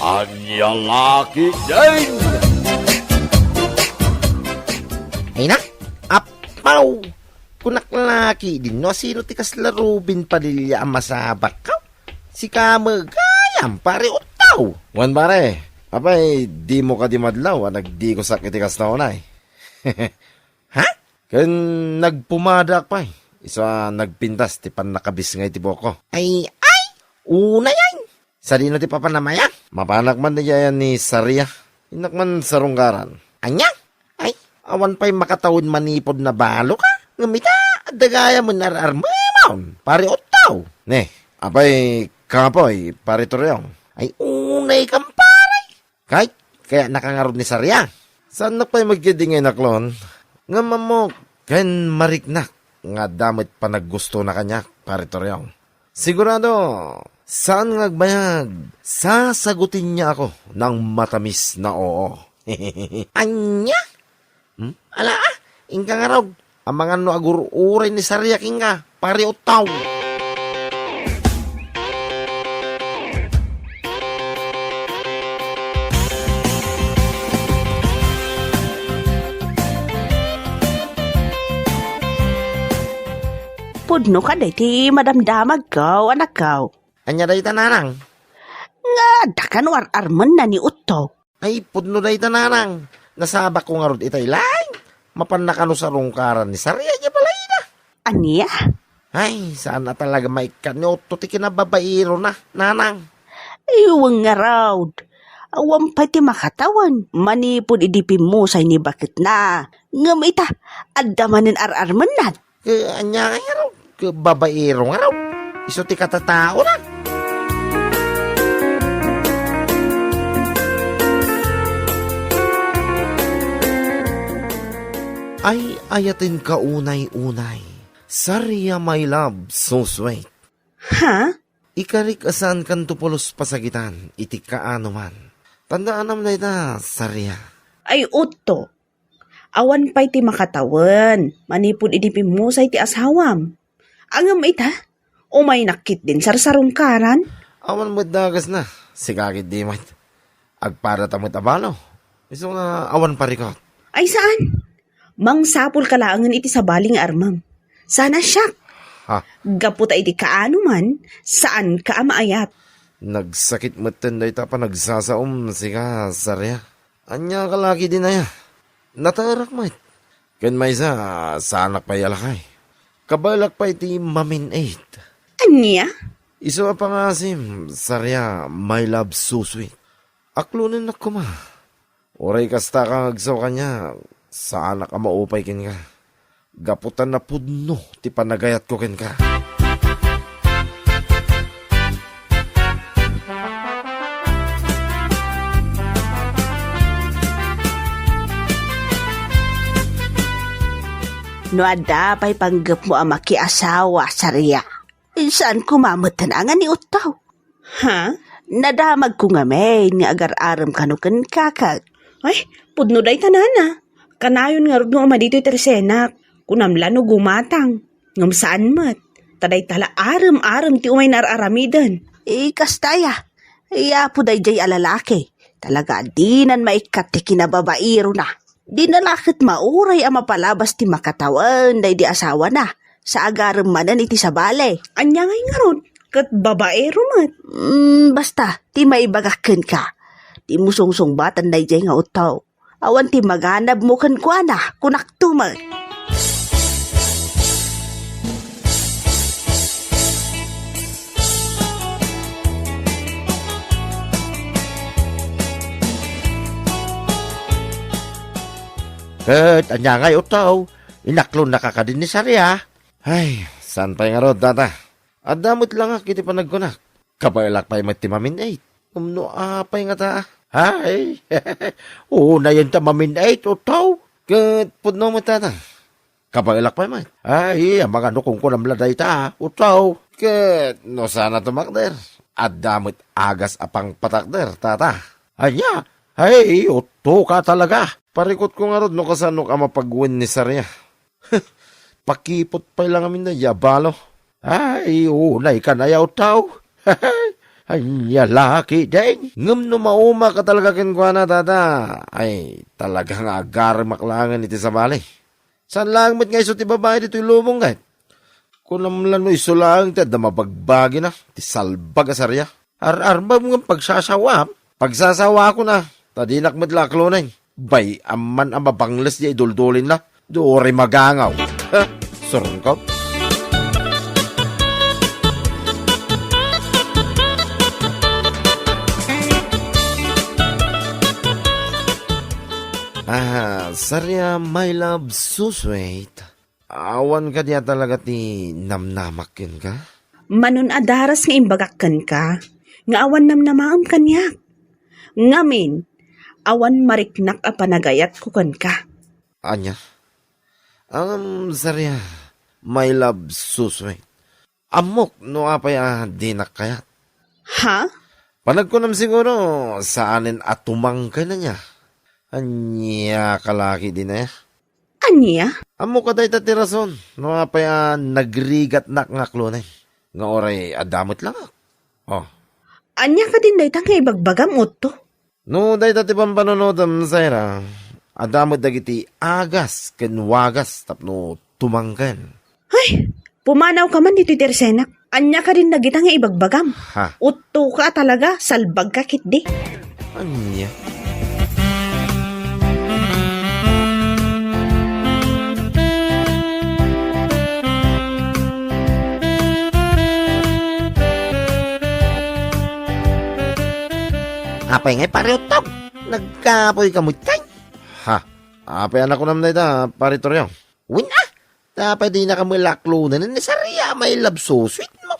Anya laki din! Ay na, apaw! Kunaklaki din no, sino tikas larubin Padilla ang masabak ka? Si Kamagayam, pare utaw! Wan pare, apay, di mo ka di madlaw, nagdi ko sakit tikas na unay. Ha? Kan nagpumadak pa isa nagpintas, ti pan nakabis nga iti boko. Ay, una yan! Sa di na ti papanamaya? Mapanak man na yan ni Saria. Inak man sa runggaran. Anya? Ay, awan pa'y makatawid manipod na balo ka? Ngamita, dagaya mo nararmamon. Pare otaw. Ne, apay, kapoy, pare turyong. Ay, unay kang paray. Kahit, kaya nakangarod ni Saria. Saan na pa'y magkidingay na klon? Nga mo, ken mariknak. Nga damit pa naggusto na kanya, pare turyong. Sigurado, saan ngagbayag? Sasagutin niya ako ng matamis na oo. Anya? Ala ingka nga raw. Ang mga no agururay ni Saria kinga, pare utaw. Pudno ka day ti madamdamag kaw, anak kaw. Anya day tanarang? Nga, dakan war-arman na ni Utto. Ay, pudno day tanarang. Nasabak ko nga rod itay lang. Mapanakano sa rungkaran ni Saria niya pala ina. Aniya? Ay, saan na talaga maikan ni Otto ti kinababairo na, nanang. Iwang nga raw. Awam pa ti makatawan. Manipod idipin mo sa ni bakit na. Nga maita, adamanin ar-arman na. Anya nga raw. Babairo nga raw. Iso ti katatao na. Ay ayatin ka unay-unay. Saria my love, so sweet. Ha? Ikarik asan kan tupulos pasagitan, iti kaano man. Tandaan nam na ita, Saria. Ay, Utto. Awan pa'y ti makatawan. Manipod idipin mo sa iti asawam. Angam ita, umay nakit din sarsarong karan. Awan mo dagas na, sigagit di mat. Agpada tamot abalo. Iso nga awan parikot. Ay, saan? Mang sapul kalaangan iti sa baling armam. Sana siya. Ha? Gaputa iti kaano man, saan ka maayat? Nagsakit mo tenday ta pa nagsasaom, siga, Saria. Anya kalaki din na ya. Natarak mat. Ken may sa sanak pa yalakay. Kabalak pa iti mamin 8. Anya? Iso pa nga sim, Saria, my love so sweet. Aklunin na kuma. Oray kasta kang agsaw kanya, saan ka maupay kin ka. Gaputan na pudno, ti panagayat ko kin ka. No adapay panggap mo ang makiasawa, Saria. Saan kumamatan ang ni Utaw? Ha? Nadamag ko nga may nga agar-aram kanukan kakag. Ay, pudno day tanana. Kanayon nga rod nga dito'y tersenak. Kunamla no gumatang. Ngam saan mat. Taday tala aram-aram ti umay nararamidan. Kastaya. Iyapo day jay alalaki. Talaga dinan maikat ti kinababairo na. Di nalakit mauray ang mapalabas ti makatawan day di asawa na. Sa agarem manan iti sabale. Anya ngay nga ron. Kat babaero mat. Basta, ti maibagakin ka. Ti musong batan day jay nga utaw. Awan ti maganab mo kan kwa na, kunak tumat. Ket, anya ngay utaw. Inaklon na kakadin ni Saria. Ay, saan pa nga rod, tata? Adamot lang kiti panagkunak. Kapailak pa'y matimamin 8. Umno apay nga ta. Ay, una yan tamamin 8, utaw. Ket, pudno mo tata. Kapailak pa'y mat. Ay, ang mga nukong ko namladay ta, utaw. Ket, no sana tumakder. Adamot agas apang patakder, tata. Anya, ay, uto ka talaga. Parikot ko nga rod no kasano ka mapagwin ni Saria. Pakipot pa lang amin na yabalo. Ay, unay ka na yaw tao. Anya laki din. Ngam no mauma ka talaga kinkwana tata. Ay talagang agar maklangan iti sa bali. Saan lang mat nga iso ti babae dito ilumong kahit. Kung namlan mo iso lang ti da mabagbagi na. Ti salbag asarya. Ar-arba mo nga pagsasawa. Pagsasawa ko na. Tadinak madlaklo na. Bay aman ang mabangles di iduldulin na. Doore magangaw. Ha? Surong ka? Sarya, my love, so sweet. Awan ka diya talaga ti namnamak yun ka? Manun adaras nga imbagakan ka, nga awan namnamaam kanyak. Ngamin, awan mariknak a panagayat ko kan ka. Anya? Sarya, my love, so sweet. Amok, no apay dinak kayat. Ha? Panagkunam siguro, saanin atumang ka na niya. Anya kalaki din eh. Anya? Amo ka day tatirason. No apay nagrigat nak ngaklonay. Nga oray adamot lang. Oh. Anya ka din day nga ibagbagam utto. No day tatibang panunodam sayra. Adamot dagiti agas kenwagas tapno tumangkan. Ay, pumanaw ka man dito tersenak. Anya ka din nagita nga ibagbagam. Ha? Utto ka talaga, salbag ka kitdi. Anya? Apay ngay pare utang. Nagkapoy ka mutay. Ha? Apay anak ko naman na paritoryo. Win Tapay di na kami laklo na ni Sarya. May love so sweet mo.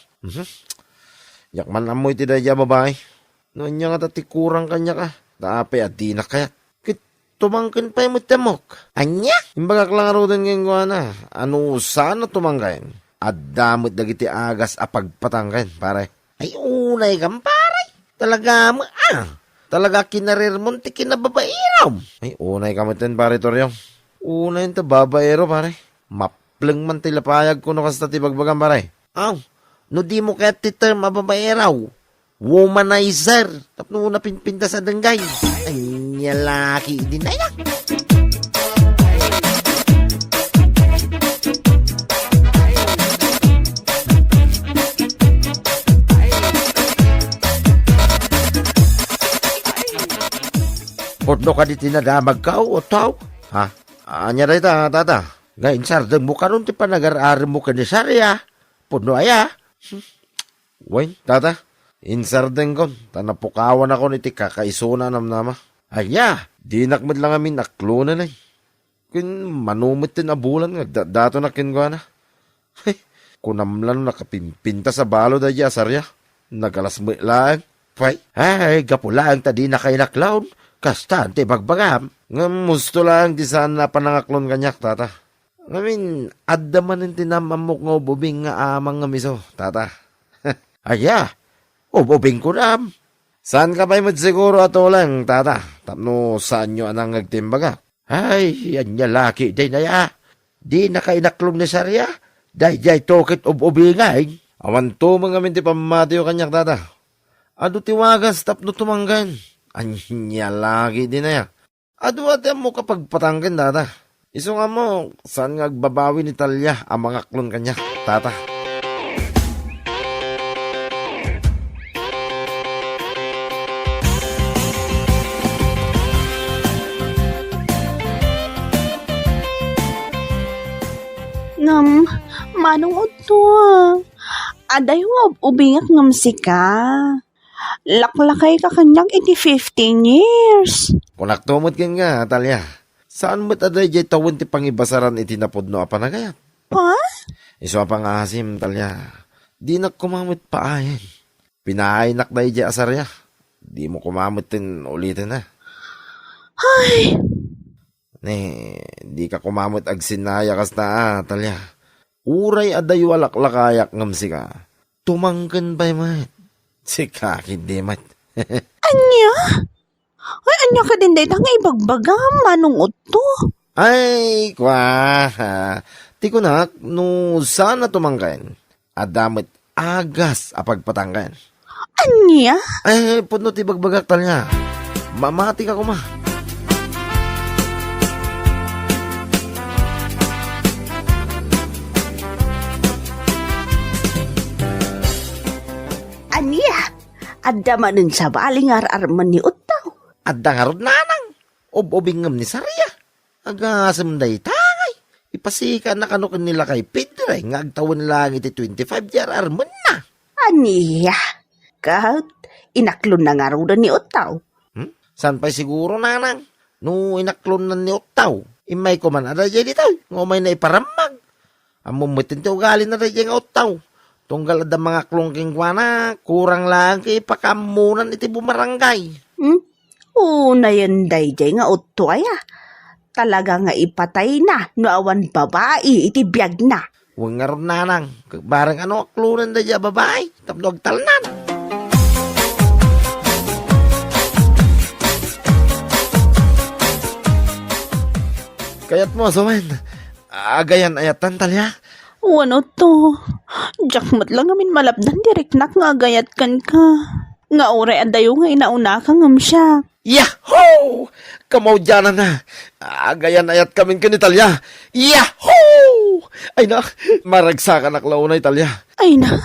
Yakman amoy ti daya babae. Noon niya nga tatikurang kanya ka. Tapay di na kaya. Kit tumangkin pa yung mutamok. Anya? Imbaga klaro din ngayon ko na. Ano sana tumangkain? Adamot dagiti agas apagpatangkain pare. Ay unay kang pare. Talaga mo Talaga kinarir mo ti kinababairaw. Ay, unay ka matin, pare Toryo. Unay ta babaero, pare. Mapleng man tilapayag ko no kasta ti bagbagan, pare. No di mo kaya ti term mababairaw. Womanizer. Tapno na pinpinta sa danggay. Ay, nyalaki din na yan. Podno ka di tinadamag ka o tao? Ha? Anya rin tata. Ngayon sardang mo karon ti panagar-arim mo ka ni Sarya. Podno aya. Wain, tata. Insardeng kon. Tanapukawan ako ni ti kakaisuna namnama. Aya, di nakmad lang amin naklo na lang. Kun manumit tin abulan nga. Dato na kinwa na. Kunamlan nakapimpinta sa balo da ya Sarya. Nagalas mo lang. Ay, gapulang tadi na kay naklawn. Kastante bagbagam. Ngamusto lang di sana panangaklon kanyak, tata. Ngamin, addaman ng tinamamok nga ububing nga amang nga miso, tata. Aya, ububing ko na. Saan ka ba'y siguro ato lang, tata? Tapno saan nyo anang nagtimbaga? Ay, yan niya laki, day na ya. Di na kainaklong ni Sarya. Day tokit ububingay. Awan to mga minti pamatiyo kanyak, tata. Ado tiwagas, tapno tumanggan. Anya lagi din na ya. Ado mo kapag patanggan, tata. Iso nga mo, saan nga agbabawi ni Talya ang mga klon kanya, tata. Manong uto. Aday ubingak ngam sika. Laklakay ka kanyang iti 15 years. Kung naktumot kin nga, Talya, saan mo't aday jay tawon ti pangibasaran iti napudno apanagayat? Ha? Iso apang asim, Talya. Di na kumamot paayan. Pinainak na jay asarya. Di mo kumamot tin ulitin na. Ay. Di ka kumamot ag sinaya kas na, Talya. Uray aday walaklakayak ngam sika. Tumangkan ba mat? Sika, hindi mat. Anya? Ay, anya ka din dahil nga ibagbaga, manong uto. Ay, kwa. Ti ko na, no sana tumangkan. Adamit agas apagpatangkan. Anya? Ay, puno ti bagbagak talya. Mamati ka ko ma. Anya? Adda manin sa baling ar-arman ni Utaw. At dangarod nanang. Ob-obingam ni Sarya. Agasam day tangay. Ipasika na kanukin nila kay Pedre. Nga agtawan lang iti 25 year arman na. Anya? Kahit inaklon na nga raw na ni Utaw. San pa siguro nanang? No inaklon na ni Utaw. Imay ko man ada dyan ito. Ngumay na iparamag. Amumutin ti ugali na dyan nga Utaw. Tunggal ada mga klongking kwa na. Kurang lang kay pakamunan iti bumarangay. Una yan day nga Utoy ah. Talaga nga ipatay na. No awan babae iti biyag na. Huwag nga rin nanang. Barang ano aklunan na dyan babae. Tapnog talnan. Kayat mo, Sumen. Agayan ayatan talya. Wano to? Jakmat lang amin malapdan direk nak nga gayat kan ka. Nga ore adayo nga inauna kang siya. Yahoo! Kamaw dyan na. Agayan ayat kaming kanitalya. Yahoo! Ay na, maragsakan aklaw na italya. Ay na,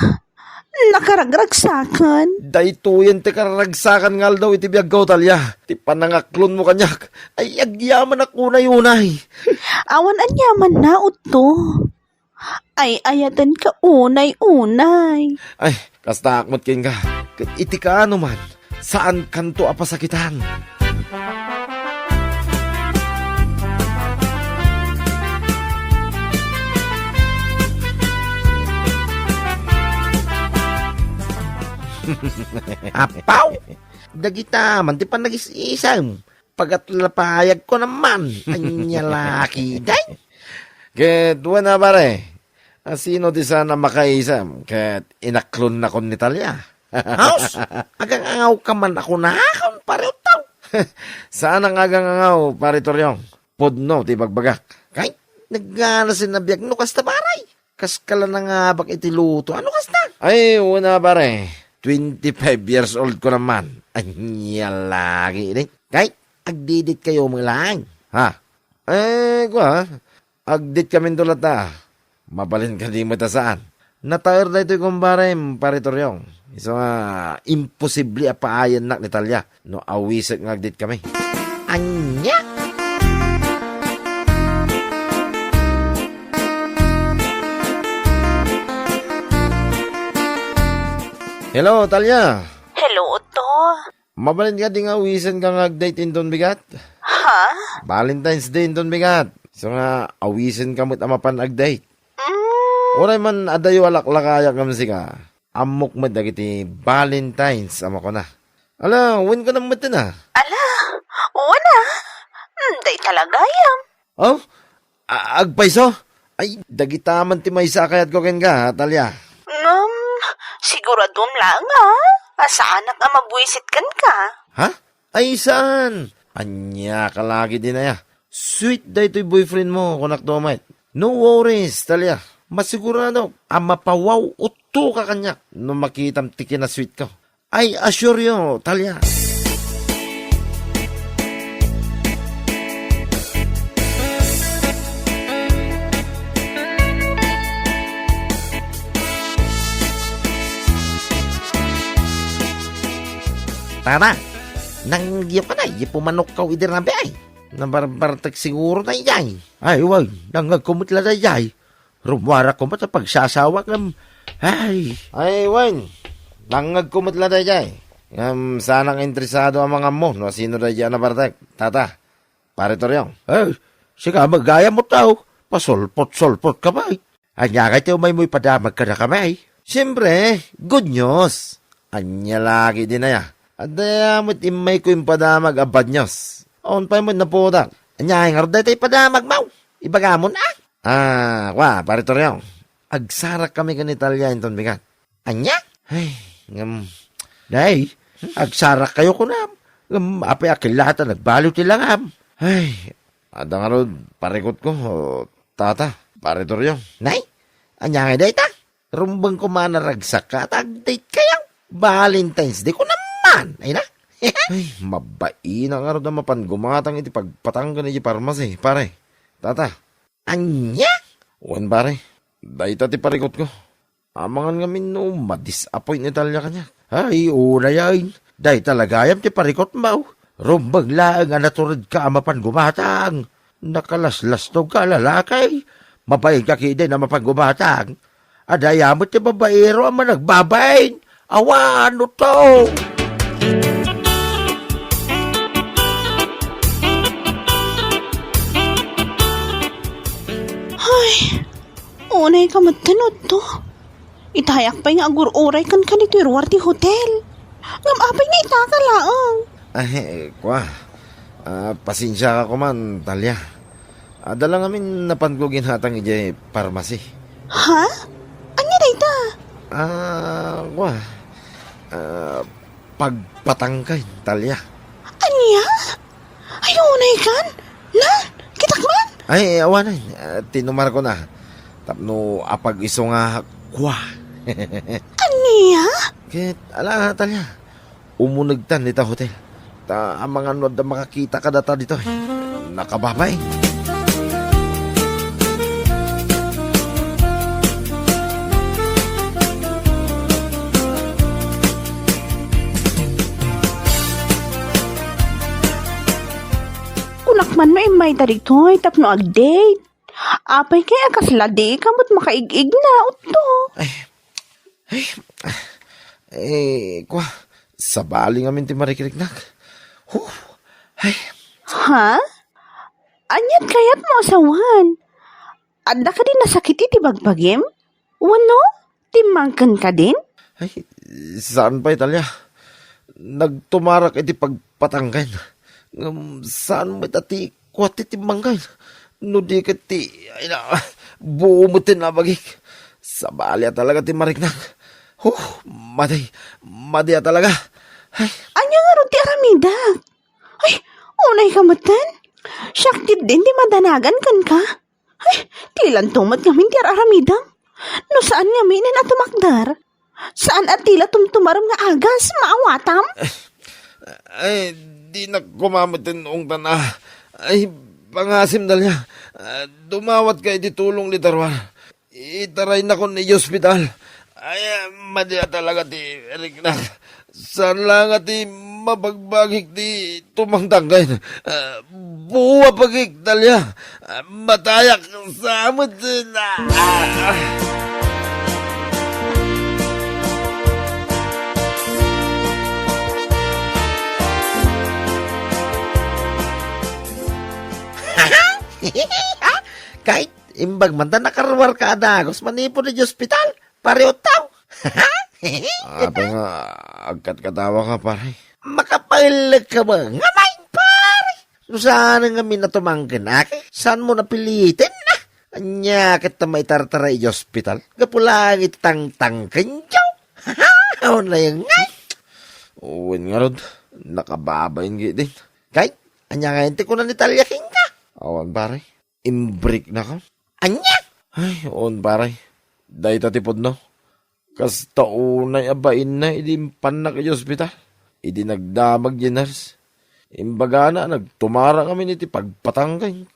nakaragragsakan. Daytoyen ti karagsakan ngal daw iti biyaggaw talya. Ti panangaklon mo kanyak. Ay agyaman ako na yunay. Awan anyaman na uto. Ay ayatan ka unay-unay. Ay, kasta akmot kin ka. Iti ka ano man. Saan kanto apasakitan? Apaw! Dagita man, di pa nag-isisam. Pagatlapayag ko naman. Anya laki, day. Ket, wala pare. Sino di sana makaisam? Ket, inaklon na kon ni Talya. House, agang angaw ka man ako na akon, pare utaw. Saan ang agang angaw, pare Toryong? Podno, ti bagbagak. Kay, nagana sinabiyag no kasta paray. Kaskala na nga bak iti luto. Ano kasta? Ay, wala pare. 25 years old ko naman. Anya lagi rin. Kay, agdidit kayo mga lang. Ha? Kwa, agdit kami dolat na. Mabalin ka di mo ta saan. Natayar na ito yung kumbare, pare Toryong. So nga, imposible apaayan nak ni Talya. No, awisak nga agdit kami. Anya? Hello, Talya. Hello, Uto. Mabalin ka di nga awisan ka nga agdate in doon bigat. Ha? Valentine's Day in doon bigat. So nga, awisan ka mo't amapan agdate. Uray man adayo alaklakaya kam ka. Amok mo dagiti Valentine's ama ko na. Ala, win ko na mo na. Ala, wala. Day talaga yam. Oh? Agpaiso? Ay, dagitaman ti may sakayat ko ken ka, Talya. Siguradom lang ha. Asaanak ang mabuisit kan ka. Ha? Ay, saan? Anya ka lagi din na ya. Sweet da ito'y boyfriend mo, kunak domait. No worries, Talya. Masigurado, mapawaw uto ka kanya no makitam tiki na sweet ko. I assure you, Talya. Tara, nangyip ka na, ipumanok ka idir na bay. Nabarbartak siguro na iyay. Ay, wag, nangagkumutla na iyay. Rumwara ko mo sa pagsasawa ng... Ay, wag, nangagkumutla na iyay. Sanang interesado ang mga mo, no? Sino na iyay na bartak? Tata, pare Toryong. Ay, sige, magaya mo tao. Pasolpot-solpot ka ba? Anya ka tayo may padamag ka na kamay. Siyempre, good news. Anya lagi din na ya. At dayamot imay ko yung padamag abad nyos. On pa mo na po da. Anyay nga tayo padamag mau. Ibaga mo na. Kwa, pare Toryong. Agsarak kami kanitalya inton bigat. Anya? Ay, day, agsarak kayo ko na. Apay akilata, nagbalo tilangam. Ay, ada nga ron, parekot ko. Tata, pare Toryong. Nay, anya nga day ta? Rumbang ko manaragsak ka, tag-date kayo. Valentine's Day ko naman. Ay na. Ay, mabai na nga rin na mapan gumatang iti pagpatanggan iti parmasi, pare. Tata. Anya? Uwan, pare. Dahita ti parikot ko. Amangan nga no, madisappoint Italia kanya. Ay, una yan. Dahi talagayam ti parikot mo. Rumbag lang nga naturad ka mapan gumatang. Nakalaslas to ka lalakay. Mabayag ka kiday na mapan gumatang. Adayamot ti babaero ang managbabain. Awa, ano to? Unay ka matanod to. Itayak pa nga agur-uray kan kanito irwar ti hotel. Ngamapay nga itaka laang. Ay, kwa. Pasensya ka ko man, Talia. Dala ngamin napanggugin hatang ije parmasi. Ha? Anya na ita? Kwa. Pagpatangkay, Talia. Anya? Ayunay kan? Lan? Kitakman? Ay, awanay. Tinumar ko na. Tapno apag iso nga kwa. Anya? Kit, ala, Talia. Umunagtan dito hotel. Ang mga nod na makakita ka data dito. Nakababay. Kunakman mo imay taritoy tapno ag-date. Apay kaya kasladi kamot makaigig na uto. Kwa. Sabali nga min ti marikiriknak. Ay. Ha? Anyat kayat mo asawan? Adda ka din nasakit iti bagbagim? Wano? Timangkan ka din? Ay, saan pa Italia? Nagtumarak iti pagpatanggan. Saan mo iti kwat iti manggan? No di ka ti, ay na, buo mo tinabagik. Sabali talaga ti mariknak. Madi talaga. Ay. Anya nga ron ti aramida? Ay, unay ka matan? Syaktit din di madanagan kan ka? Ay, tilan tumat ngamin ti aramida? No saan ngamin na tumakdar? Saan at tila tumtumaram nga agas, maawatam? Ay, di na kumamatin ong tana. Ay, pangasim dalya. Dumawat ka iti tulong ni Tarwar. Itaray na ko ni hospital. Ay, madya talaga ti Eriknak. Saan lang ati mabagbagik ti tumangtanggan. Buwa pagik dalya. Matayak sa amot na. Kahit imbag man ta nakarwar ka adagos manipo ni hospital. Pareho tao. Apa nga, agkat katawa ka pare. Makapahilag ka ba? Ngamain pare. So saan nga minatumanggan aki? Saan mo napilitin na? Anya kita may tartara i hospital. Gapulang itang-tang kanyaw. Ano na yung ngay? Uwin nga rod. Nakababayin din. Kahit, anya nga hindi ko na nitalyakin ka. Awan pare. Imbrik na ka. Anya? Ay, on pare. Dahil tatipod no. Kas taunay abain na idimpan na kayo hospital. Idi nagdamag yung nurse. Imbaga na nagtumara kami niti pagpatanggay.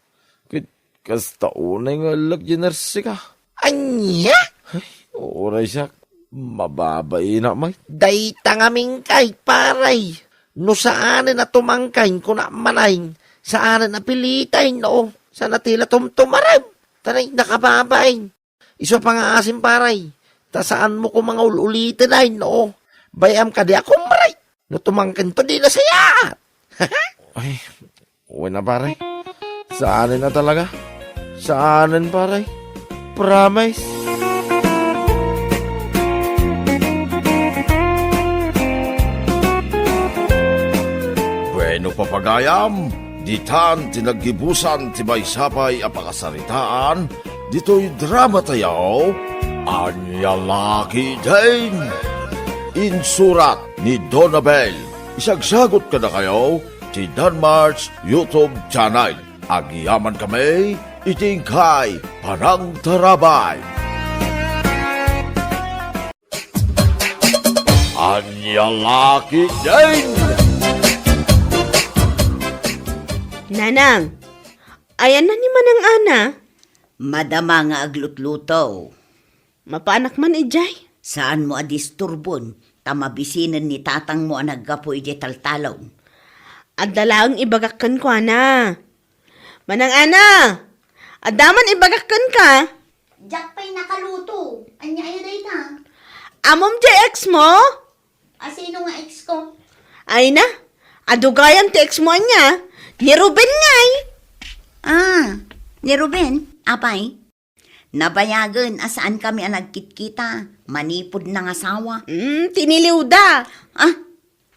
Kas taunay nga lag yung nurse ka. Anya? Ay, oray siya. Mababay na may. Dayta ngaming kay paray. No saan na tumangkay ko na manay. Saan na pilitay no. Sa natila tumtumarab. Tanay nakababay. Iso pa nga asim paray. Ta saan mo ko mga ulitin ay no? Bayam ka di ako maray. No tumangkin to di na saya. Ay, uwi na paray. Saanin na talaga? Saanin paray? Promise? Bueno papagayam, ditan tinagibusan tibay sapay apakasaritaan, dito'y drama tayaw, Anya Laki Din. Insurat ni Donabel. Isagsagot ka na kayo ti Danmar's YouTube channel. Agyaman kami, itingkay Panang Tarabay. Anya laki din! Nanang, ayan na ni Manang Ana. Madama nga aglutluto. Mapaanak man ijay. Saan mo adisturbon? Tamabisinan ni tatang mo ang naggapoy di taltalon. Adalaang ibagakan ko, Ana. Manang Ana, adaman ibagakan ka. Jack pa'y nakaluto. Anya ayo day ta. Amom ex mo? Sino nga ex ko? Ay na, adugayan ti ex mo niya. Ni Ruben ngay. Ni Ruben, apay? Nabayagan asaan kami ang nagkitkita. Manipod ng asawa. Tiniliw da.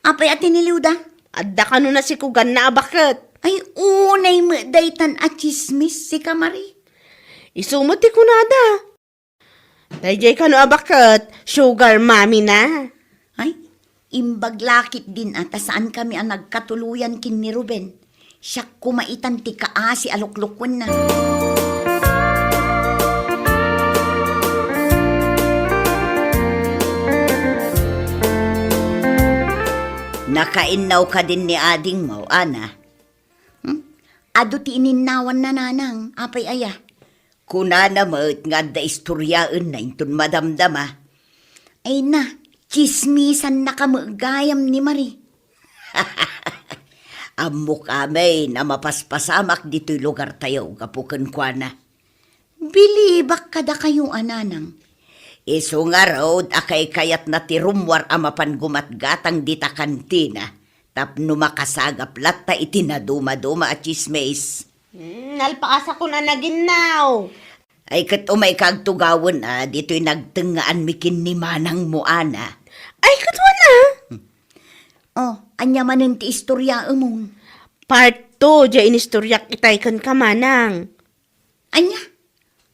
Apay at tiniliw da? Adda ka na si Kugan na abakit. Ay, unay mo daytan at chismis si Kamari. Isumot ti kunada. Dayjay ka no abakit, sugar mommy na. Ay, imbaglakit din at saan kami ang nagkatuluyan kin ni Ruben. Siya kumaitan ti kaasi aluklukwan na. Nakainaw ka din ni ading mo, Ana. Ado ti ininnawan na nanang, apay aya. Kuna na mo't nga da istoryaan na intun madamdama. Ay na, chismisan na kamagayam ni Marie. Amo kami na mapaspasamak dito'y lugar tayo, kapukan kwa na. Bilibak kada kayo, ananang. Iso nga road, akay kayat na tirumwar amapan gumatgatang dita kantina. Tapno makasagap latta itinaduma-duma at chismis. Nalpakas ako na naginaw. Ay kat umay kagtugawan dito'y nagtengaan mikin ni manang mo, Ana. Ay, katwa na. Anya manin ti istorya umong. Part 2, dya inistoryak itay kan kamanang. Anya?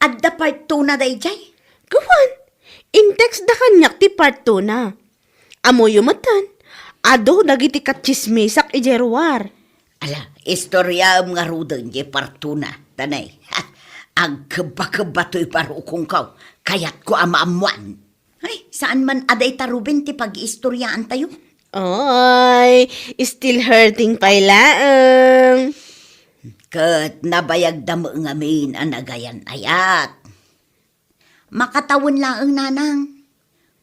Adda part 2 na day jay? Gawan, in-text da kanyak ti part 2 na. Amo yumatan, ado dagiti katsismisak ijerwar. Ala, istorya nga rudan di part 2 na. Tanay, ang kaba-kaba to'y parukong kaw, kayat ko amaamuan. Ay, saan man aday tarubin ti pag-istoryaan tayo? Oy, still hurting pailaang. Kat nabayag damo nga min ang nagayan ayat. Makatawon laang nanang.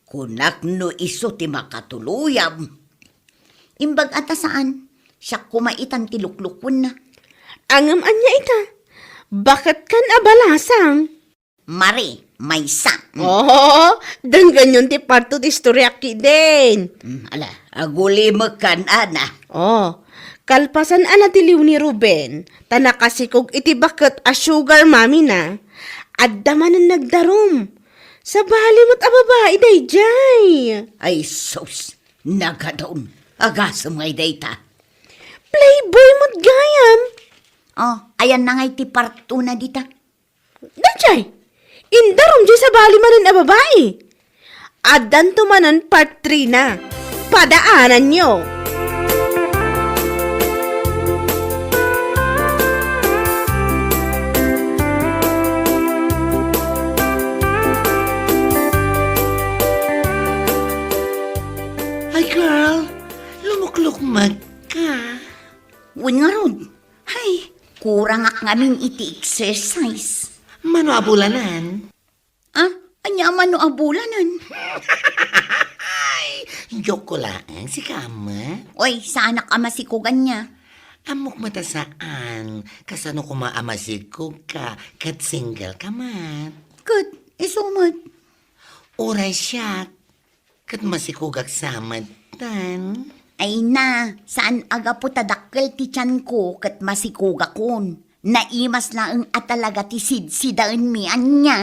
Kunak no iso ti makatuluyam. Imbag ata saan, siya kumaitan ti luklukon na. Angam anya ita, bakit kan abalasang? Mari, may sa. Oh, dan ganyan ti part 2 ti istoryak ki din. Ala, aguli mo kan, Ana. Oh, kalpasan ana ti liw ni Ruben, tanakasikog iti bakit a sugar mommy na, adda man ang nagdarom. Sa balimot a babae day jay. Ay sus, nagadaon. Agasam ngay data. Playboy mo't gayam. Ayan na ngay ti part 2 na dita. Dajay, indarom jay sa balimanan a babae. Addan tumanan part 3 na. Padaanan nyo. Ay, girl, lumuklukmag ka. Win nga ron. Hay, kurang ak ngamin iti exercise. Mano abulanan? Anya man no abulanan. Joke ko lang, si Kama. Oy, sa anak amasikugan niya. Amok mata saan, kasano kumaamasikog ka, kat single ka man. Kat, isumad. Oray siya, kat masikugak samad tan. Ay na, saan aga po tadakkel ti tiyan ko kat masikuga kon. Naimas lang at talaga ti sidsidaan mi anya.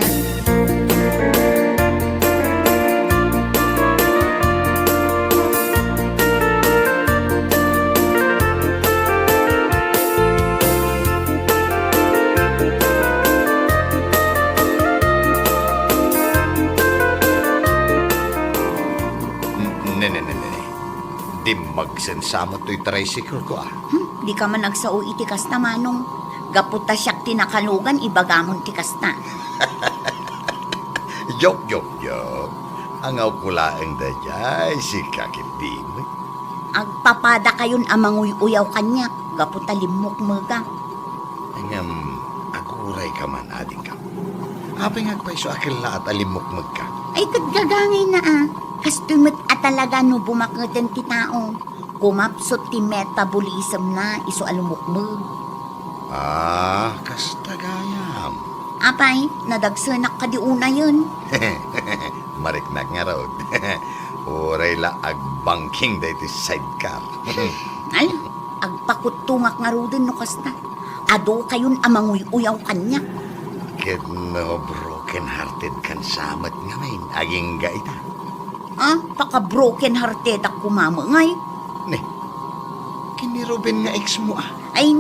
Di magsensama to'y tricycle ko Di ka man nagsao itikas na manong. Gaputa siyak tinakalugan, ibagamon tikas na. Joke. Angaw ko laeng da jay, si kakit di mo. Agpapada kayon amang uyaw kanya, gaputa limok mga. Angam, aguray ka man, ading ka. Apay ngagpaiso akil na at alimok magka. Ay kadgagangay na Kastumot at talaga no bumakatan ti tao. Kumapsot ti metabolism na iso alumukmug. Kastagayam. Apay, nadagsanak ka di una yun. Mariknak nga raw. Uray la agbangking da iti sidecar. Ay, agpakutungak nga rodin no kasta. Ado kayon amang uyaw kanya. Ket no broken hearted kan samat nga main. Aging gaita. Paka-broken hearted ak kumama ngay. Ne, kini Ruben nga ex mo Ay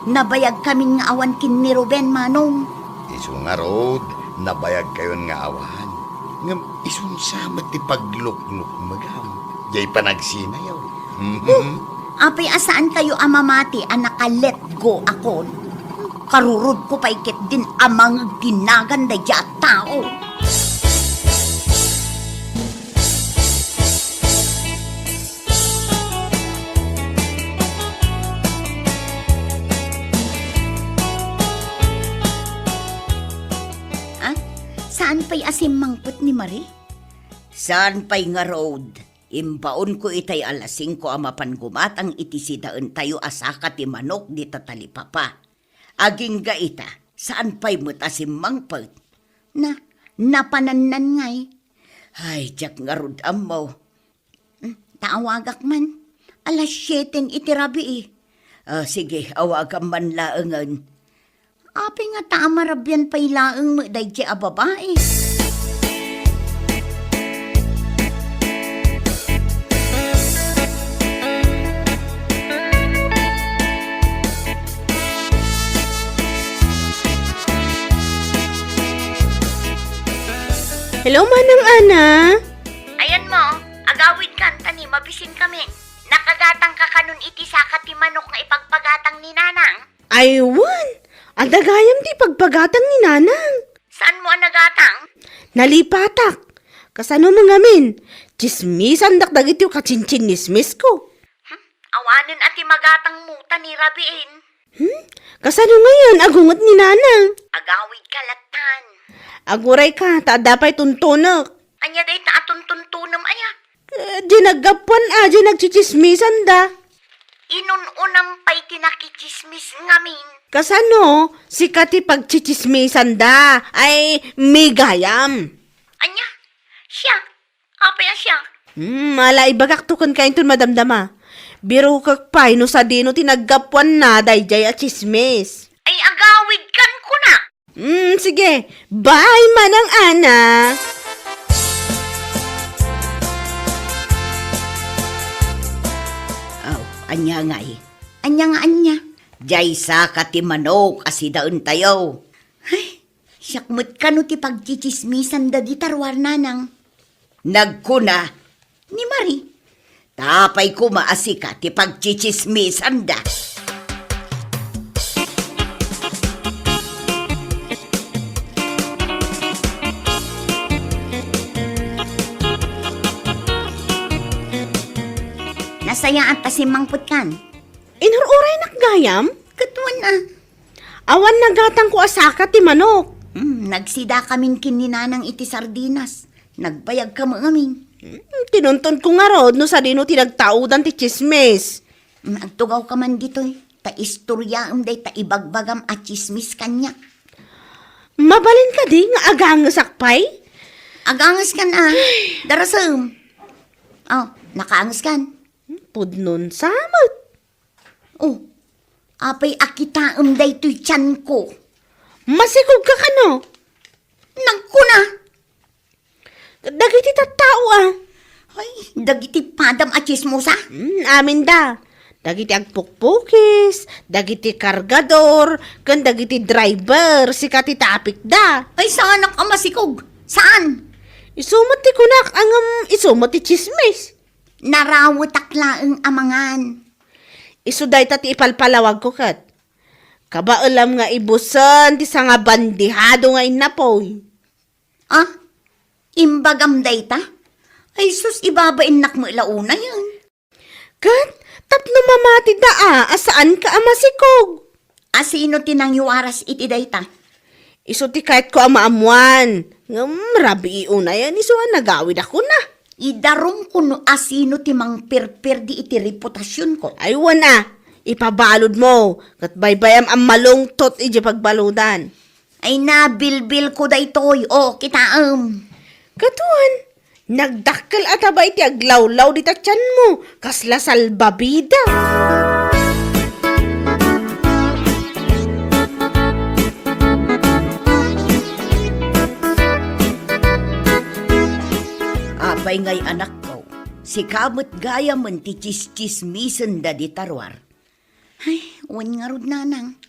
nabayag kami nga awan kin ni Ruben Manong. Isu nga road, nabayag kayon nga awan. Ngam, isun samat ti pagluknuk magam. Jay pa nagsinayaw. Apay asaan kayo amamati naka-let go ako. Karurod ko pa ikit din amang ginaganda dya tao. Saan pa'y asimangpot ni Marie? Saan pa'y nga road? Imbaon ko itay alasing ko amapan gumatang itisidaan tayo asaka ti manok di tatalipapa. Aging gaita, saan pa'y mutasimangpot? Napananan ngay. Ay, jak nga road amaw. Taawagak man. Alas 7 itirabi sige, awagam man laangan. Api nga tamarabyan pa'y laang mo day a babae. Hello, Manang Ana. Ayan mo, agawid kanta ni mabisin kami. Nakagatang ka kanun iti sakat ti manok nga ipagpagatang ni Nanang. Aywan, ang dagayam di pagpagatang ni Nanang. Saan mo ang nagatang? Nalipatak. Kasano mga min? Chismisan dakdagit yung kachinchinismis ko. Awanin ati magatang muta ni Rabiin. Kasano ngayon agungot ni Nanang? Agawid kalatan. Aguray ka, taadapay tuntunak. Anya day taatun-tuntunam aya. Di naggapuan di nagchichismisan da. Inununam pa'y tinakichismis ngamin. Kasano, si Kati pagchichismisan da, ay may gayam. Anya, siya. Apaya siya. Mala ibagak tukon kain tun madamdama. Biro kak pay no sa dino tinaggapuan na dayjay at chismis. Ay agawid kan ko na. Sige. Bye, Manang Ana. Anya ngay. Anya nga anya. Jay sa kati manok asidaon tayo. Ay, siyakmut ka no ti pagchichismisan da di tarwar nanang. Nagkuna ni Marie. Tapay ko maasika ti pagchichismisan da. Nasayaan ta si mangput kan. Inururay nakgayam? Katuan Awan nagatang ko asaka ti manok. Nagsida kamin kininanang iti sardinas. Nagbayag ka mo amin. Tinunton ko nga rod no sa dino tinagtaudan ti chismis. Nagtugaw ka man dito'y. Ta istorya day ta ibagbagam at chismis kanya. Mabalin ka di nga agangasak pay? Agangas kan Darasam. Nakaangas kan. Pudnon samot. Apay akitaam day to'y tiyan ko. Masikog ka kano? Nagkuna. Dagiti tattao Ay, dagiti padam at chismosa. Amin da. Dagiti agpukpukis, dagiti kargador, kan dagiti driver, si Kati tapik da. Ay, saan ang amasikog? Saan? Isumot ti kunak, isumot ti chismis. Narawat aklaang amangan. Isuday ta ti ipalpalawag ko kat. Kabaalam nga ibusan ti sa nga bandihado nga inapoy. Imbagam day ta? Ay sus, ibabain nak mo ilauna yan. Kat, tapno mamati da asaan ka amasikog? Asino tinangyuaras iti dayta? Iso ti kahit ko amaamuan. Ngam, rabi iuna yan, iso nagawid ako na. Idarom ko no asino ti mang perper di iti reputasyon ko. Aywan ipabalod mo. Kat baybayam ang malungtot iti pagbaludan. Ay nabilbil ko daytoy, o kitaam. Katuan, nagdakkel ataba iti aglawlaw di tatyan mo. Kasla salbabida. Apay ngay anak ko, si kamot gaya man ti chis-chismisen da di tarwar. Ay, uwan nga rod nanang.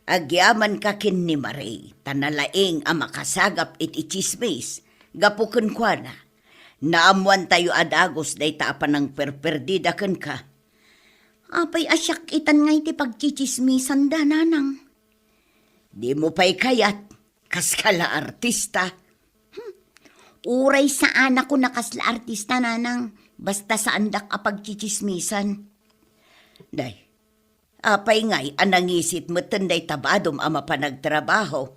Agyaman ka kin ni Marie, tanalaing ang makasagap iti chismis, gapuken kwa na. Naamuan tayo adagos day taapan ng perperdida ken ka. Apay asyak itan nga iti pagchichismisan da nanang. Di mo pa'y kayat, kaskala artista. Uray saan ako nakasla artista nanang, basta saan dak apagchichismisan. Day, apay ngay anangisit mo tenday tabadom ama panagtrabaho.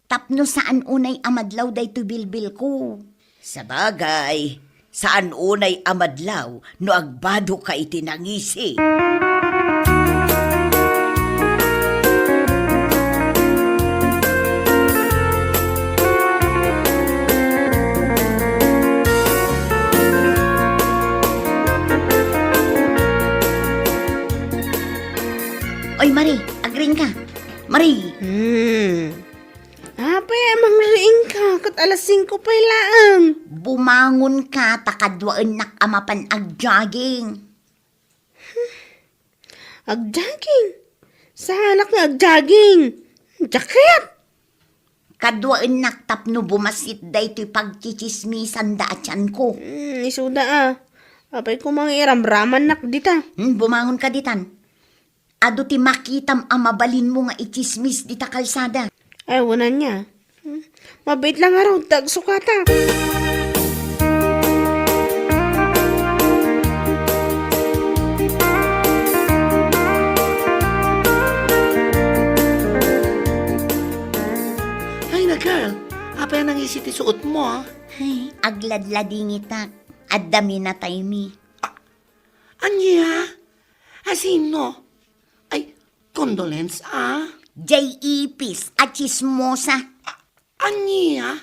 Tapno saan unay amadlaw day to bilbil ko. Sabagay, saan unay amadlaw no agbado ka itinangisi. Oy, Marie, agring ka. Marie, Apay, amang riing ka. Kat alas 5 pa laang. bumangon ka takadwaan nak amapan agjogging. Agjogging. Sa anak nga agjogging. Jacket. Kadwaan nak tapno bumasit day to'y pagchichismisan da atyan ko. Isuda Apay ko mga iramraman nak dita. Bumangon ka ditan. Ado ti makitam amabalin mo nga ichismis dita kalsada. Ay, wala niya. Mabait lang araw, tagsukata. Ay na girl, apa yan ang isiti suot mo ah? Ay, agladlading itak. Adami na tayo mi. Anya? Asino? Ay, condolence ah? Jay ipis at chismosa. Anya?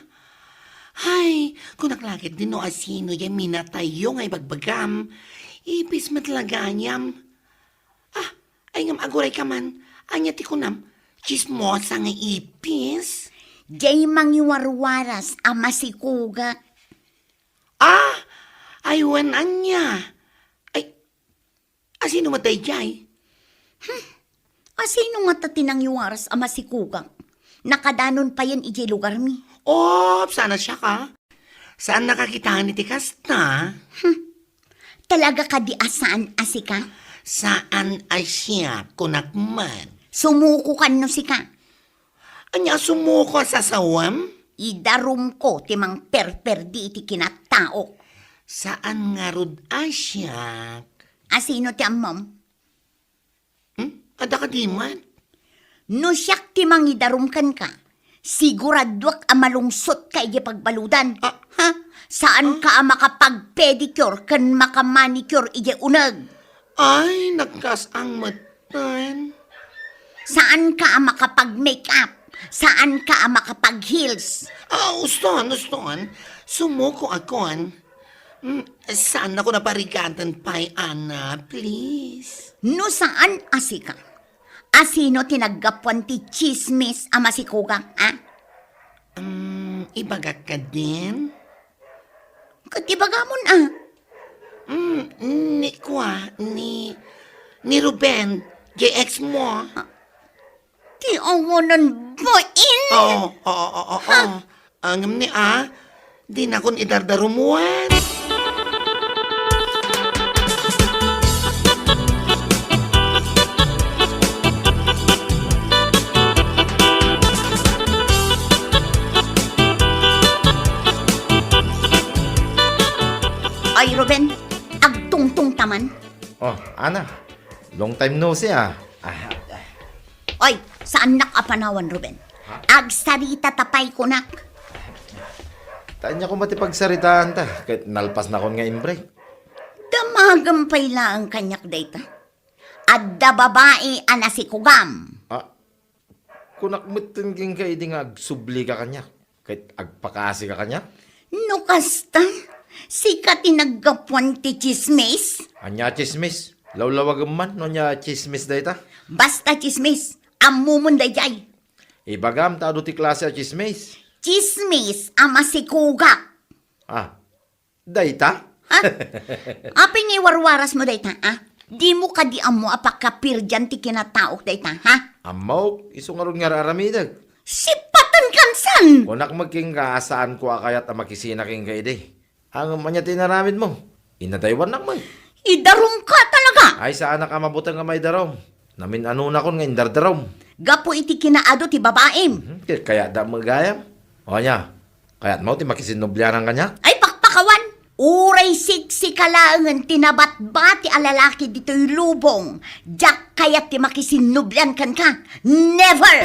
Ay, kung naklakit din no asino yung minatayo ngay bagbagam. Ipis matlaganyam. Ah, ay ngam aguray ka man. Anya ti kunam, chismosa nga ipis. Jay mangiwarwaras ama si Kuga. Ah, ay wan anya. Ay, asino matay jay? Asino nga tatinang yuwaras ama si Kuga? Nakadanon pa yan iji lugar mi. Oh, sana siya ka. Saan nakakita ni tikas na? Talaga ka di asaan asika? Saan ay siya kunakman? Sumuko kan no sika. Anya sumuko sa sawam? Idarum ko timang perper di iti kinatao. Saan nga rod ay siya? Asino ti amom? Ada ka di man? No siyak timang idarum kan ka. Siguradwak amalungsot ka iti pagbaludan. Ha? Saan ka makapag-pedicure kan makamanicure iti unag? Ay, nagkas ang matan. Saan ka makapag-makeup? Saan ka makapag-heels? Ah, uston. Sumuko akon. Saan ako naparigatan pa'y Ana, please? No saan asika? Asino tinaggapuan ti chismis ama si Kugang, ha? Ibagak ka din? Katibagamon, Ni Ruben, JX mo. Ti awanan bain. Oo. Ang ni di na kon idardarumuan. Ay, Ruben, agtungtung taman. Oh, Ana. Long time no see ah. Oy, saan nakapanawan, Ruben? Agsarita tapay ko nak. Tanya ko matipagsaritaan ta. Kahit nalpas na kon nga break. Damagampay lang ang kanyak data. Adda babae ana si Kugam. Ah, kunak mutingking ka idi nga agsubli ka kanya. Kahit agpakasi ka kanya. No kasta, sikat inaggapuan ti chismis. Anya chismis. Lawlawag man no nya chismis dayta. Basta chismis, amumun dayjay. Ibagam ta ti klase a chismis. Chismis, ama si Kugak. Ah, dayta? Ha? Aping iwarwaras mo dayta, ha? Di mo ka di amo apakapir dyan ti kinataok dayta, ha? Amaw, isungarod nga raramidag. Sipatan kansan! Kunak magking kaasaan ko akayat a makisina king kaide. Ang manya tinaramid mo. Inadaywan nak mo. Idarong ka talaga! Ay saan ka mabutang nga may darom. Namin ano na kon nga indardarom. Gapo iti kinaado ti babaem. Kaya da magayam. O nya, kaya't mo ti makisinublianan kanya. Ay pakpakawan! Uray siksi kalaangan tinabat-bati alalaki dito'y lubong. Jack kaya't ti makisinublan kan ka. Never!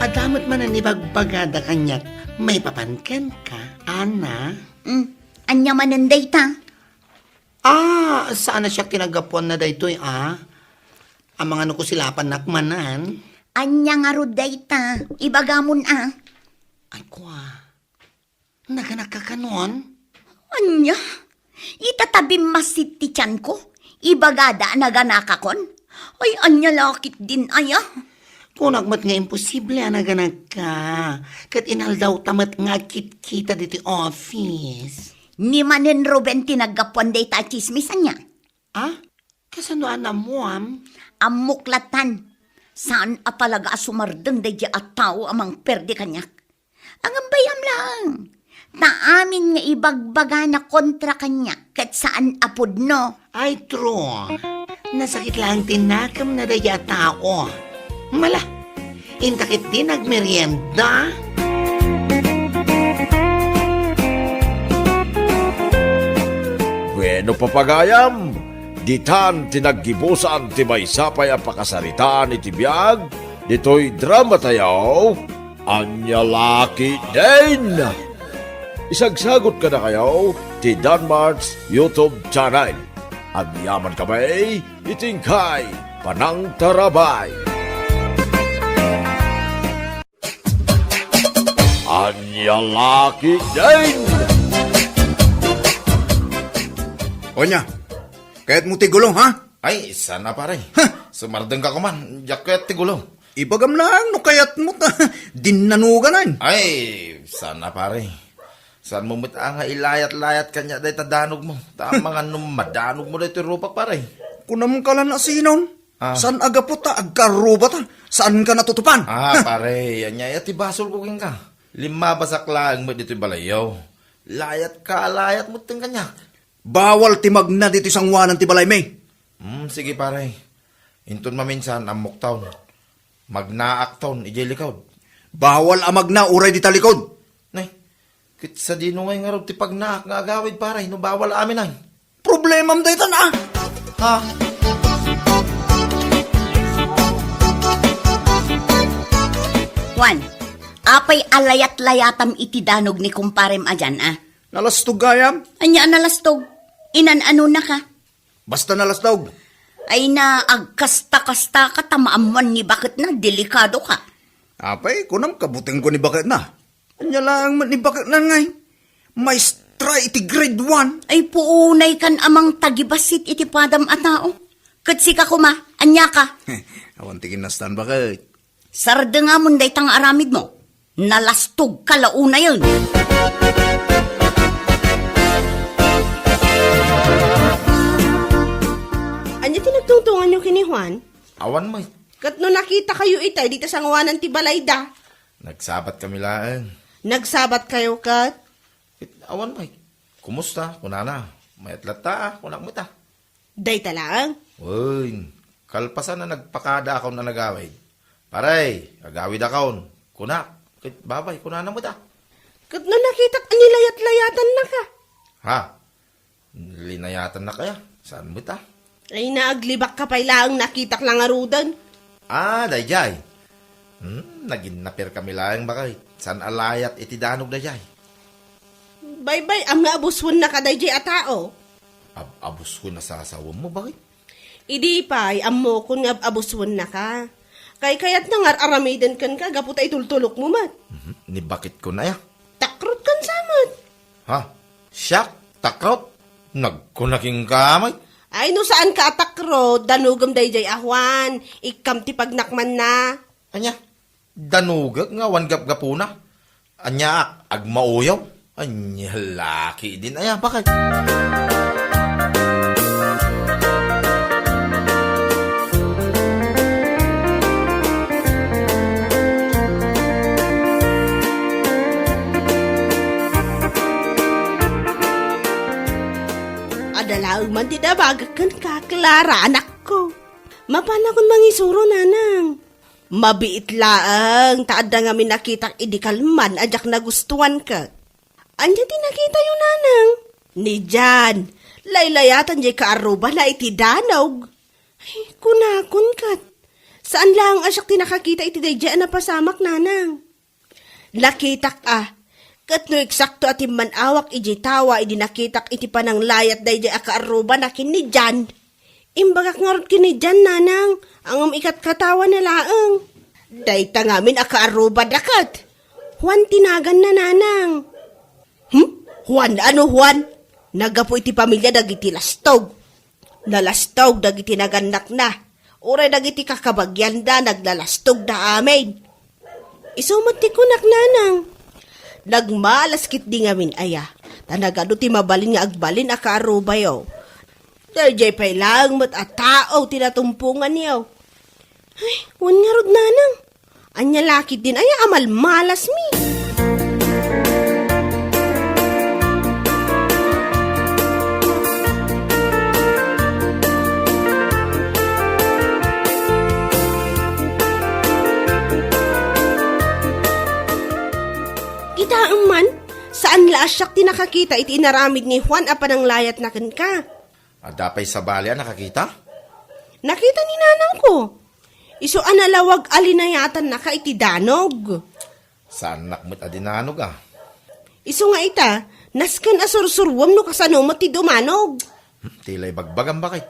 Adamat man ang ibagbagada kanyak, may papankan ka, Ana. Anya mananday ta? Saan na siya kinagapuan na daytoy, Ang mga nukusilapan nakmanan. Anya nga ruday ta? Ibagamon Ay, naganak ka kanon? Anya? Itatabi masit ti tiyan ko? Ibagada naganakakon? Ay, anya lakit din aya? Kung nagmat nga imposible, naganak ka. Kat inal daw tamat nga kita dito office. Ni manen Ruben tinagapuan day ta chismisan niya. Kasano mo, Amuklatan. Saan apalaga sumardeng day at tao amang perde kanyak? Ang ambayam lang. Taamin nga ibagbaga na kontra kanya kat saan apod no. Ay, true. Nasakit lang tinakam na daya tao. Mala, intakit din nagmerienda. Bueno papagayam, ditan tinaggibusan ti may sapay ang pakasaritaan iti biyag, dito'y drama tayo, anya laki din. Isagsagot ka na kayo ti Danmar's YouTube channel. Agyaman kami, itingkay, panang tarabay. Anya laki din. Onya, kahit mo tigulong, ha? Ay, sana pare. Sumardeng ka kuman, jaket ti gulong. Ibagam lang, no kayat mo ta. Dinanugan na. Ay, sana pare. Saan mo nga ilayat-layat kanya dahi tadanog mo. Tama nga madanog mo dahi ti rupak pare. Kunam ka lang na sinon. Saan aga po ta, agkaruba ta? Saan ka natutupan? Pare, yan niya, ti basol ko king ka. 5 basaklang mo dito balayaw. Layat ka, layat mo ting kanya. Bawal timag na dito sangwanan ti balay may. Sige pare. Inton maminsan amok taon. Magnaak taon, ijay likaw. Bawal amag na uray di talikod. Nay, kit sa dino ngay nga ti pagnaak nga agawid pare, no bawal amin ay. Problema mo dito na. Juan, apay alayat-layatam iti danog ni kumparem ajan Nalastog gayam. Anya nalastog. Inan-ano na ka? Basta nalastog. Ay na agkasta-kasta ka tamaaman ni bakit na delikado ka. Apay, kunam kabuting ko ni bakit na. Anya lang ni bakit na ngay. Maestra iti grade 1. Ay puunay kan amang tagibasit iti padam a tao. Katsi ka kuma, anya ka. Awan tigin na stan bakit. Sarda nga munday tang aramid mo. Nalastog ka launa yun. Anya tinagtungtungan nyo kini Juan? Awan mo. Kat no nakita kayo itay dito sa ngawanan ti Balayda. Nagsabat kami lang. Nagsabat kayo kat? Awan mo. Kumusta? Kunana. May atlata, kunak mo ta. Day talang. Uy, kalpasan na nagpakada ako na nagawid. Paray, agawid akon. Kunak, kit babay, kunanan mo ta. Kat na nakita ka nilayat-layatan na ka. Ha? Linayatan na kaya? Saan mo ta? Ay naaglibak ka pa ilaang nakitak lang arudan. Dayjay. Naginapir kami lang bakay. San alayat iti danog dayjay. Bye-bye, ang naabuswan na ka dayjay a tao. Abus ko na sa asawa mo, bakit? Idi pa'y ammo kun nga abuswan na ka. Kayat na nga aramidan kan ka, gaputa itultulok mo mat. Ni bakit ko na ya? Takrot kan samat. Ha? Siyak? Takrot? Nagkunaking kamay? Ay no saan ka atakrot, danugam dayjay ahwan, ikam ti pagnakman na. Anya? Danugag nga wan gap-gapuna? Anya agmauyaw? Anya laki din aya, bakit? Adalaang man ti dabagakan ka, Clara, anak ko. Mapala kon mangisuro, nanang. Mabiit laang, taada nga minakitang idikalman, ajak na gustuan ka. Anya ti nakita yung nanang? Ni Jan, laylayatan jay kaaruba na iti danog. Ay, kunakon kat. Saan lang asyak ti nakakita iti dayjaan na pasamak, nanang? Nakitak kat no eksakto ati manawak iji tawa idi nakitak iti panang layat dayjay akaaruba na kini Jan. Imbagak ngarot kini Jan, nanang, angam ikat katawa na laang. Dayta ngamin akaaruba dakat. Juan tinagan na, nanang. Juan, ano Juan? Nagapo iti pamilya dagiti lastog. Nalastog dagiti naganak na. Uray dagiti kakabagyan da naglalastog da amin. Isumot ti kunak, nanang. Nagmalaskit di ngamin aya. Tanagado ti mabalin nga agbalin akaaruba yaw. Dayjay pa'y lang mat at tao tinatumpungan yaw. Ay, wan nga rod, nanang. Anya lakit din aya amal malas mi. Kitaan man, saan laasyak ti nakakita iti inaramid ni Juan apan ang layat na kan ka? Adapay sa balya nakakita? Nakita ni nanang ko. Iso analawag alinayatan na ka iti danog. Saan nakmat adinanog Iso nga ita, naskan asursurwam no kasano mo ti dumanog. Tilay bagbagan bakit?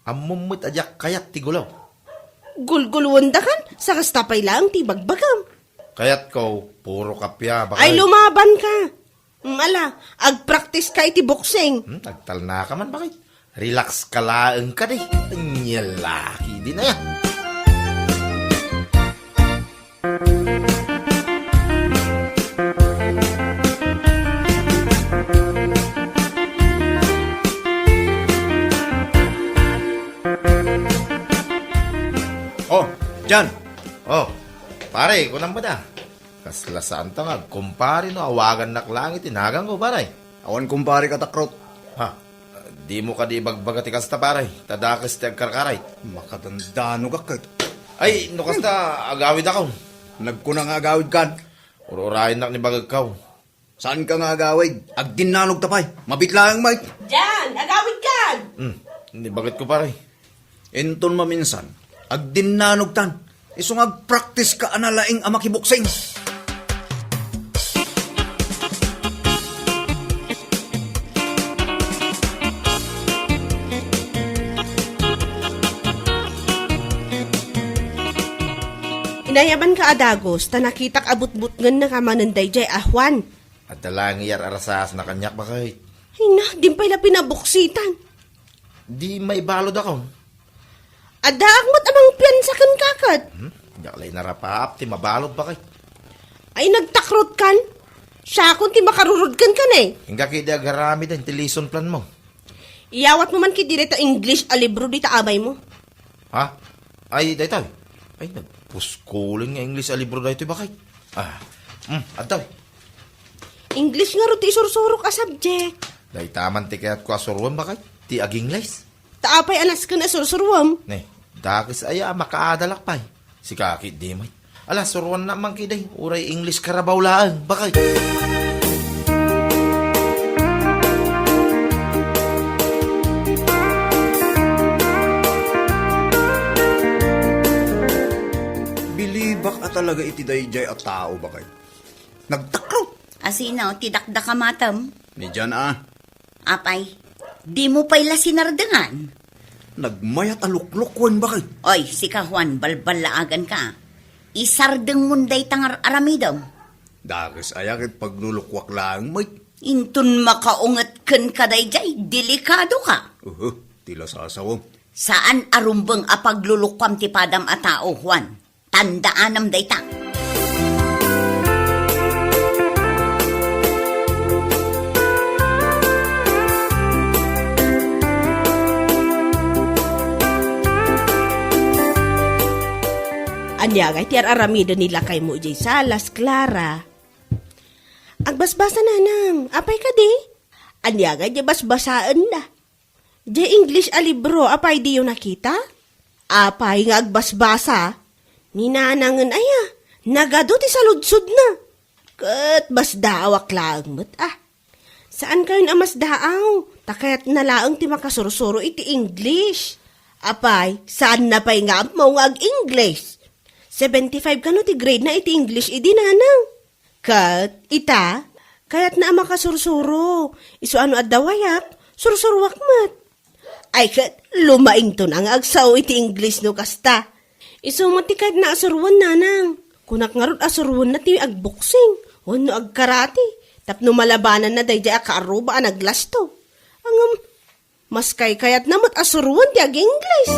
Amumut adyak kayat ti gulaw. Gulgulwon da kan, sa kastapay lang ti bagbagam. Kayat ko, puro kapya bakit? Ay lumaban ka. Ala, agpractice ka iti boxing. Nagtal na ka man bakit? Relax ka laang ka di. Anya laki din na yan. Oh, Jan. Oh, pare, kunang ba da? Kaslasaan tangag, kumpare no, awagan naklangit, tinagang ko, pare. Awan kumpare ka takrot. Ha, di mo ka di bagbagati kasta, pare. Tadakas ti agkarkaray. Makatandano ka kahit. Ay, no kasta, agawid ako. Nagkunang agawid kan. Ururahin na ni bagagkaw. Saan ka nga agawid? Agdinanog tapay. Mabitlaang may. Jan, agawid ka! Hindi bagit ko, pare. Enton maminsan. Agdinanog tan. Isong agpractice ka analaing amakiboksing. Inayaban ka adagos, ta nakitak abut-butngan na kamananday jay ahwan. At talang iyar arasas na kanyak bakit. Ay na, di pa ila pinabuksitan. Di may balod ako. Adaakmat amang piyansa kan kakat. Yaklay narapap, ti mabalod bakit. Ay nagtakrot kan. Siya kun ti makarurod kan kan eh. Hingga kaya agarami din, ti lesson plan mo. Iyawat mo man ki direta English a libro di ta abay mo. Ha? Ay, daytay. Ay, nagpuskulin nga English a libro daytoy bakit. Adtaw. English nga ro ti isursurok a subject. Day taman ti kayat ko asurwan bakit. Ti aging les. Taapay anas ka na sursurwam. Ne, dakis aya makaadalak pay. Si kakit di may. Ala, surwan naman kiday. Uray English karabaw laan. Bakay. Bilibak at talaga iti dayjay at tao ba kayo? Nagtakaw. Asinaw, tidakda ka matam. Ni dyan Apay, di mo pa'y lasinardangan. Nagmayat aluklukwan ba kayo? Oy, si ka Juan, balbalaagan ka. Isardeng munday tangar aramidam. Dagis ayakit paglulukwak lang, may. Intun makaungat ken kadayjay, delikado ka. Tila sasawang. Saan arumbeng apaglulukwam ti padam a tao, Juan? Tandaanam dayta. Anya ti aramida nila kay mo jay salas, Clara. Agbasbasa na nang, apay ka di? Anya di basbasaan na. Jay English a libro, apay di yung nakita? Apay nga agbasbasa. Ninanangan aya, nagado ti saludsod na. Kat basdaawak lang mo't Saan kayo na masdaaw? Takayat nalaang ti makasursuro iti English. Apay, saan na pa'y nga mo nga ag-English? 75 ka no ti grade na iti English idi nanang. Kat, ita, kayat na makasursuro. Iso ano at dawayak, sursurwak mat. Ay kat, lumaing to na nga agsaw iti English no kasta. Iso mati kahit na asurwan nanang. Kunak nga ron asurwan na ti agboksing. Wano agkarati. Tapno malabanan na dayjay akaaruba ang naglasto. Mas kayat na mat asurwan ti ag-English.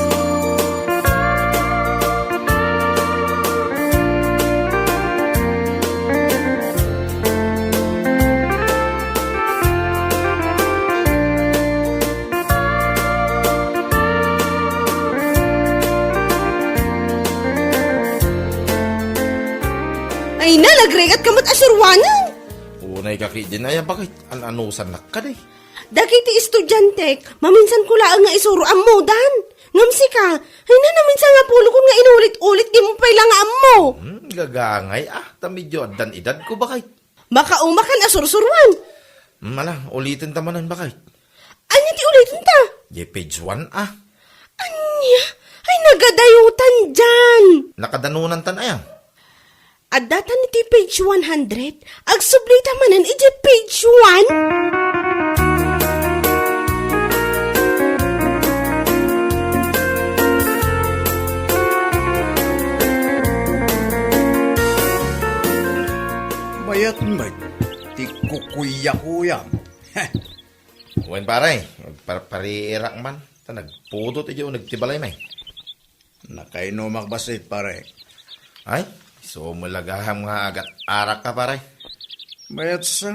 Ay na, lagregat ka mat asurwanan. Unay kakit din aya. Bakit? Anusan na ka day. Dagiti estudyante, maminsan ko laang nga isuro amudan. Ngamsi ka, ay na naminsan nga pulo ko nga inulit-ulit di mo pa'y lang mo. Gagangay ta medyo adan edad ko bakit? Baka umakan asursurwan. Mala, ulitin tamanan bakit? Anya ti ulitin ta? Ye page 1 Anya? Ay nagadayutan dyan. Nakadanunan tan aya. At datan iti page 100, agsublita manan iti page 1. Mayat may. Ti kukuya-kuyam. Wen pare, pariirak man. Ta nagpudot iyo nagtibalay may. Nakaino magbasit pare. Ay, so malagaham nga agat arak ka pare. Mayat sa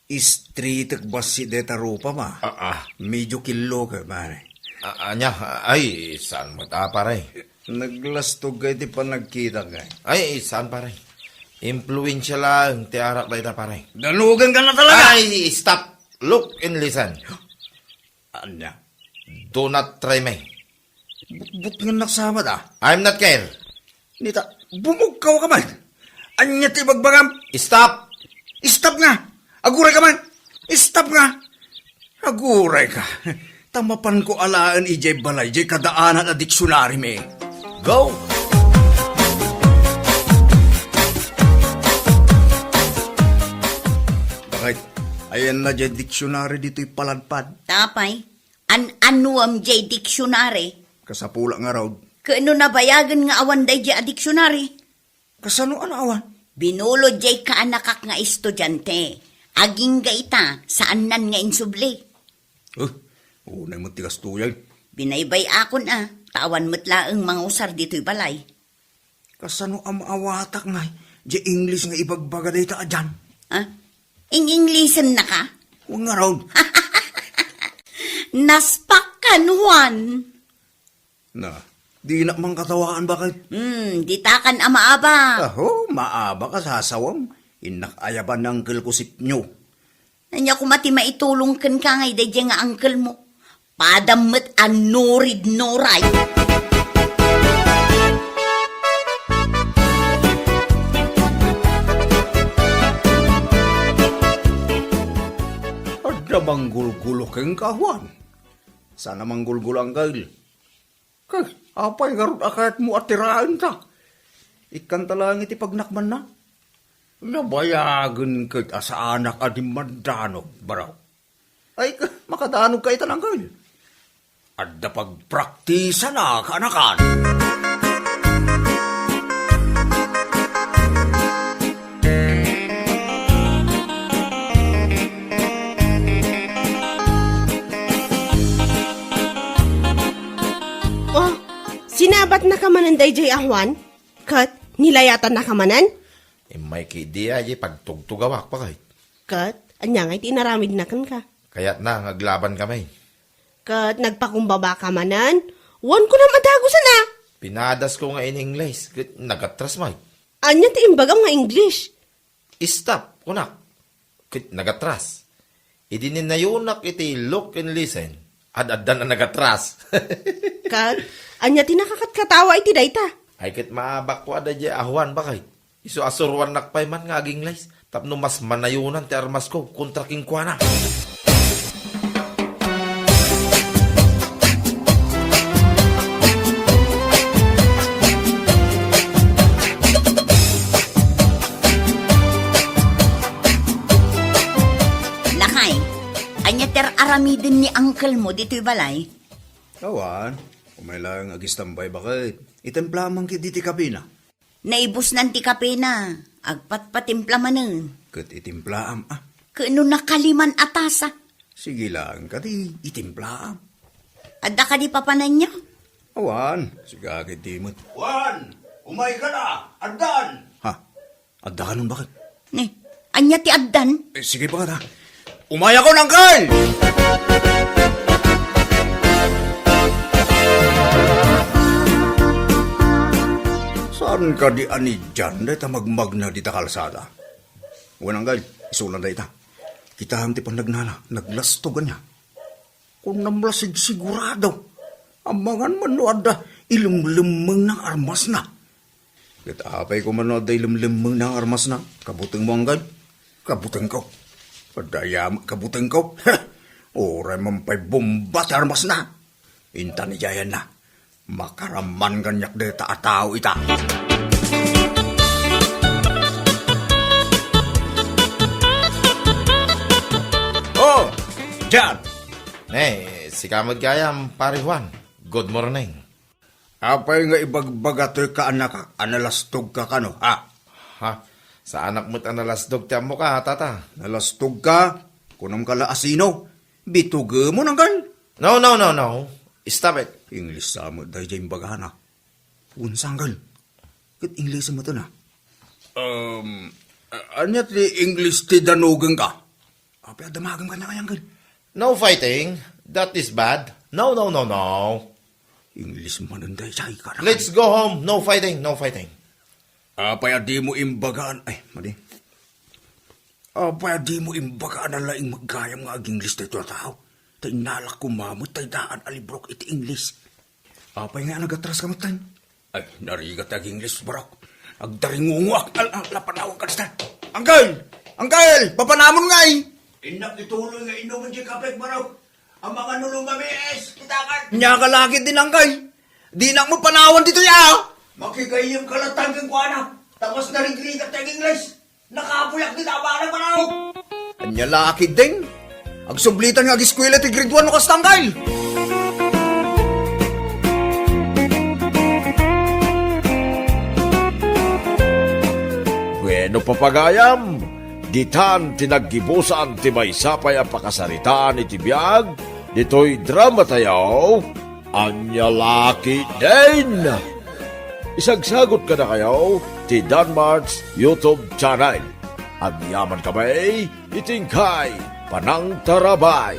street basi deta rupa ma. Medyo kilo ka pare. Anya, ay, saan mo ta pare? Naglastog kay ti panagkita kay. Ay, saan pare? Influensya lang, ti arak ba ita pare? Dalugan ka na talaga! Ay, stop! Look and listen. Anya? Do not try me. But nga naksama ta. I'm not care. Nita, bumugkaw ka man. Anya ti bagbagam. Stop! Stop nga! Aguray ka man! Stop nga! Aguray ka. Tamapan ko alaan ijay balay, ijay kadaanan a diksyonary me. Go! Bakit? Ayan na jay diksyonary dito'y paladpad. Tapay, anuam jay diksyonary. Kasapula nga raw. Kaano nabayagan nga awan day jay a diksyonary? Kasano awan? Binulo jay kaanakak nga estudyante. Aging ga ita, saan nan nga insubli. Unay mo tigas tuyay. Binaybay akon tawan mo't laang mga usar dito'y balay. Kasano amawatak nga, jay English nga ibagbaga day ta dyan. Ing-Englishan na ka? Huwag nga raw. Naspak ka, Juan. Na, di na mang katawaan bakit? Ditakan amaaba. Aho, maaba ka sasawam. Inakayaban ng angkel ko sip nyo. Nanya ko mati maitulong kan ka ngay day nga angkel mo. Padammet ang nurid noray. Ada manggulgulo keng kawan. Sana manggulgulo ang gail. Kay, apay garot akayat mo atiraan ta. Ikan talang iti pagnakman na. Nabayagan kay asa anak adim mandanog baraw. Ay, makadanog ka itan ang gail. Ada pagpraktisa na kaanakan. Oh, sinabat na kamanan dayjay ahwan? Kat, nilayatan na kamanan? May kidiya jay pagtugtugawak pa kahit. Kat, anya nga'y tinaramid na kan ka. Kaya't na, ngaglaban kami. Kat, nagpakumbaba kamanan? Wan ko na madagusan na. Pinadas ko nga in English. Nagatras may. Anya ti imbagam nga English. Stop, kunak. Nagatras. Idinin na yunak iti look and listen. Ad-adan na nagatras. Kat, anya ti nakakatkatawa iti dayta. Ay kit maabak ko ada jay ahwan ba kahit. Iso asurwan nakpay man nga aging lays. Tapno mas manayunan ti armas ko kontra king kuana. Lakay, anya ter aramidin ni uncle mo dito'y balay. Kawan, umaylang agistambay bakit. Itemplamang kit iti kabina. Naibus nanti kape na. Agpat-patimpla manen. Kat itimplaam Kano nakaliman atasa. Sige lang, kati itimplaam. Adda ka di papanan niya. Awan, siga timot. Wan, umay ka na, addan! Ha? Adda ka nun bakit? Ne, anya ti addan. Sige pa ka. Umay ako ng kal! Saan ka di ani dyan? Dahil ta magmagna di ta kalsada. Wanang gal, isulan dahil ta. Kita hamti pa nagnana, naglastogan niya. Kung namlasig sigurado, amangan man no ada ilumlumang ng armas na. Katapay ko man no ada ilumlumang ng armas na. Kabuteng mo ang gal, kabuteng ko. Padayam, kabuteng ko. Oray mampay bomba sa armas na. Inta ni Jayan na. Makaraman ganyak de taataw ita. Oh, Jan! Si kamad gayam, pare Juan. Good morning. Apay nga ibagbagatoy ka anak, analastog ka kano, ha? Ha? Sa anak mo't analasdog tiyan mo ka, tata. Nalastog ka, kunam kala asino, bituge mo nang gan. No. Stop it. English sa mo, dahil dyan bagana. Unsanggal. Kit English mo to na. Anyat li English ti danugang ka. Apay adamagang ka na kayang gan. No fighting. That is bad. No. English man ang dahil siya ikara. Let's go home. No fighting. Apay adi mo imbagaan. Ay, mali. Apay adi mo imbagaan na laing maggayam nga ag English tayo tao. Tay nalak kumamot tay daan alibrok iti English. Apay nga nagatras ka matan. Ay, narigat ag English barok. Agdaringunguak. Lapanawag ka na. Angkel! Papanamon nga eh! Inak ituloy nga inuman di kapit barok. Ang mga nulong mamiis, kitakan. Nyakalakit din angkay. Di na mo panawan dito ya. Makikayim ka lang tanggang kuana. Tapos narigrigat ang English. Nakapuyak din abanang manawag. Anya lakid din. Ang sublitan nga giskwela ti grade 1 no kastanggal. Bueno papagayam, ditan tinaggibusan ti maysapay ang pakasaritaan iti biyag, dito'y drama tayo, anya laki din. Isagsagot ka na kayo, ti Danmarks YouTube channel. Ang yaman kamay, itingkay, panang tarabay.